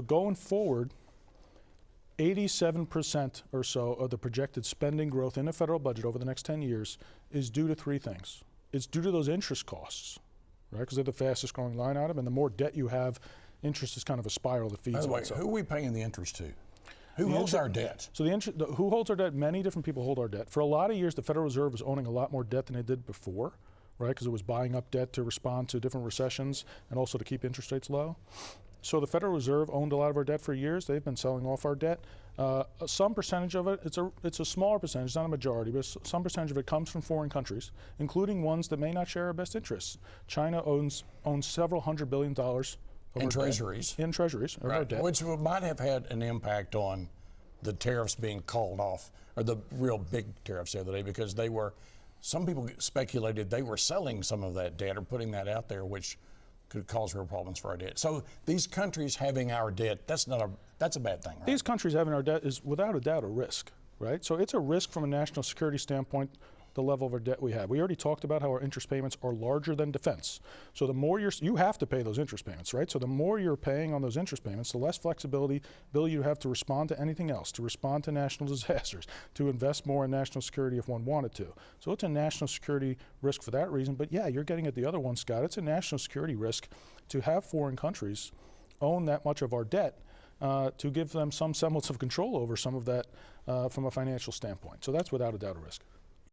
going forward, 87% or so of the projected spending growth in the federal budget over the next 10 years is due to three things. It's due to those interest costs, right? Because they're the fastest growing line item, and the more debt you have, interest is kind of a spiral that feeds By the way, itself. who are we paying the interest to? Who holds our debt? So who holds our debt? Many different people hold our debt. For a lot of years, the Federal Reserve was owning a lot more debt than it did before, right? Because it was buying up debt to respond to different recessions and also to keep interest rates low. So the Federal Reserve owned a lot of our debt for years. They've been selling off our debt. Some percentage of it, it's a smaller percentage, it's not a majority, but some percentage of it comes from foreign countries, including ones that may not share our best interests. China owns several $100 billion in treasuries. In treasuries, of our debt. Which might have had an impact on the tariffs being called off, or the real big tariffs the other day, because some people speculated they were selling some of that debt or putting that out there, which could cause real problems for our debt. So these countries having our debt, that's a bad thing, right? These countries having our debt is without a doubt a risk, right? So it's a risk from a national security standpoint, the level of our debt we have. We already talked about how our interest payments are larger than defense. So the more you have to pay those interest payments, right? So the more you're paying on those interest payments, the less flexibility you have to respond to anything else, to respond to national disasters, to invest more in national security if one wanted to. So it's a national security risk for that reason. But yeah, you're getting at the other one, Scott. It's a national security risk to have foreign countries own that much of our debt, to give them some semblance of control over some of that from a financial standpoint. So that's without a doubt a risk.